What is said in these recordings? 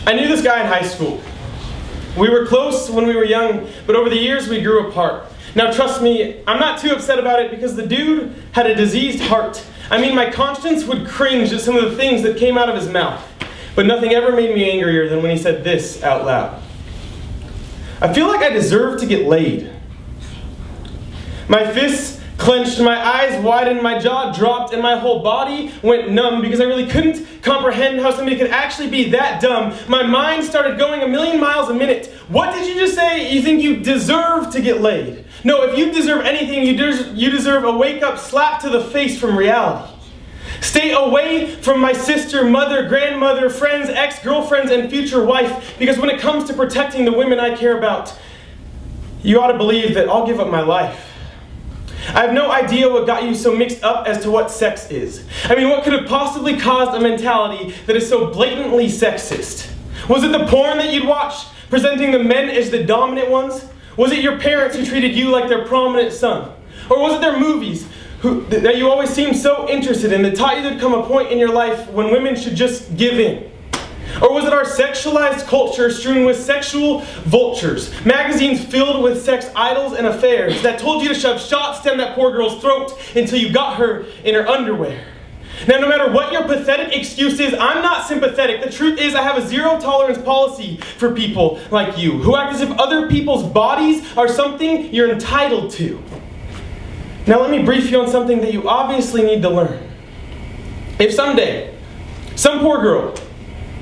I knew this guy in high school. We were close when we were young, but over the years we grew apart. Now trust me, I'm not too upset about it because the dude had a diseased heart. I mean, my conscience would cringe at some of the things that came out of his mouth. But nothing ever made me angrier than when he said this out loud. I feel like I deserve to get laid. My fists clenched, my eyes widened, my jaw dropped, and my whole body went numb because I really couldn't comprehend how somebody could actually be that dumb. My mind started going a million miles a minute. What did you just say? You think you deserve to get laid? No, if you deserve anything, you deserve a wake-up slap to the face from reality. Stay away from my sister, mother, grandmother, friends, ex-girlfriends, and future wife, because when it comes to protecting the women I care about, you ought to believe that I'll give up my life. I have no idea what got you so mixed up as to what sex is. I mean, what could have possibly caused a mentality that is so blatantly sexist? Was it the porn that you'd watch, presenting the men as the dominant ones? Was it your parents who treated you like their prominent son? Or was it their movies that you always seemed so interested in that taught you there'd come a point in your life when women should just give in? Or was it our sexualized culture strewn with sexual vultures, magazines filled with sex idols and affairs that told you to shove shots down that poor girl's throat until you got her in her underwear? Now, no matter what your pathetic excuse is, I'm not sympathetic. The truth is I have a zero-tolerance policy for people like you, who act as if other people's bodies are something you're entitled to. Now let me brief you on something that you obviously need to learn. If someday, some poor girl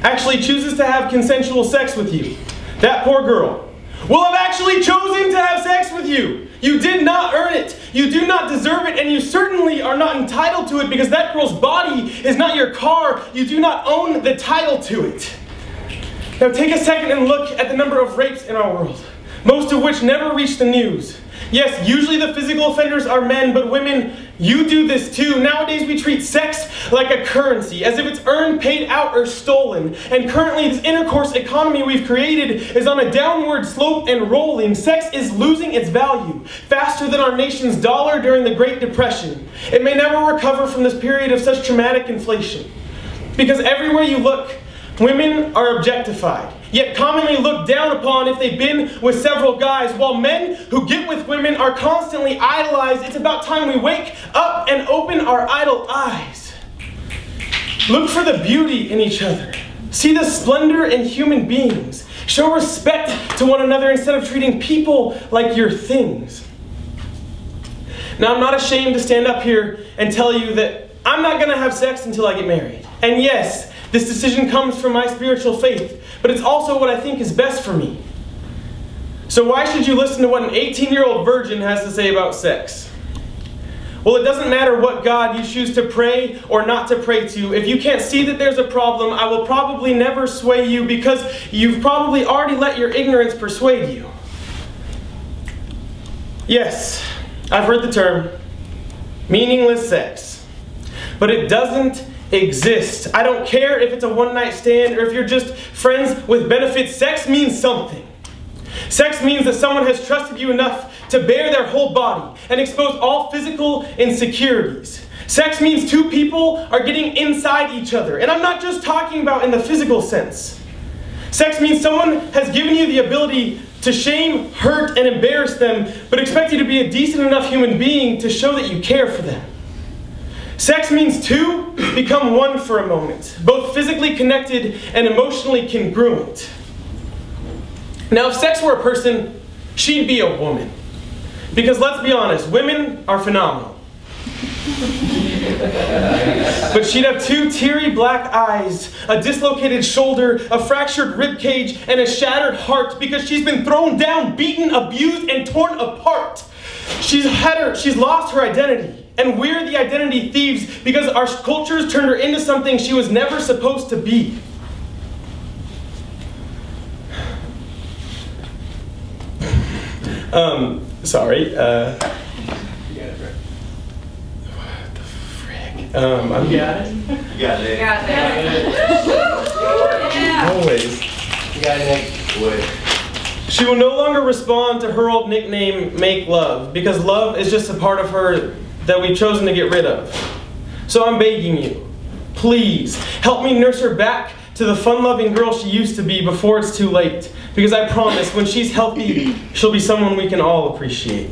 actually chooses to have consensual sex with you, that poor girl will have actually chosen to have sex with you. You did not earn it. You do not deserve it, and you certainly are not entitled to it because that girl's body is not your car. You do not own the title to it. Now take a second and look at the number of rapes in our world, most of which never reach the news. Yes, usually the physical offenders are men, but women, you do this too. Nowadays we treat sex like a currency, as if it's earned, paid out, or stolen. And currently this intercourse economy we've created is on a downward slope and rolling. Sex is losing its value faster than our nation's dollar during the Great Depression. It may never recover from this period of such traumatic inflation. Because everywhere you look, women are objectified, yet commonly looked down upon if they've been with several guys, while men who get with women are constantly idolized. It's about time we wake up and open our idle eyes. Look for the beauty in each other. See the splendor in human beings. Show respect to one another instead of treating people like your things. Now, I'm not ashamed to stand up here and tell you that I'm not going to have sex until I get married. And yes, this decision comes from my spiritual faith, but it's also what I think is best for me. So why should you listen to what an 18-year-old virgin has to say about sex? Well, it doesn't matter what God you choose to pray or not to pray to. If you can't see that there's a problem, I will probably never sway you because you've probably already let your ignorance persuade you. Yes, I've heard the term meaningless sex, but it doesn't exist. I don't care if it's a one-night stand or if you're just friends with benefits. Sex means something. Sex means that someone has trusted you enough to bare their whole body and expose all physical insecurities. Sex means two people are getting inside each other, and I'm not just talking about in the physical sense. Sex means someone has given you the ability to shame, hurt, and embarrass them, but expect you to be a decent enough human being to show that you care for them. Sex means two become one for a moment, both physically connected and emotionally congruent. Now, if sex were a person, she'd be a woman. Because let's be honest, women are phenomenal. But she'd have two teary black eyes, a dislocated shoulder, a fractured rib cage, and a shattered heart because she's been thrown down, beaten, abused, and torn apart. She's lost her identity. And we're the identity thieves because our cultures turned her into something she was never supposed to be. Sorry. You got it, what the frick? You got it? You got it. You got it. Yeah. Always. You got it. She will no longer respond to her old nickname, Make Love, because love is just a part of her that we've chosen to get rid of. So I'm begging you, please help me nurse her back to the fun-loving girl she used to be before it's too late. Because I promise, when she's healthy, she'll be someone we can all appreciate.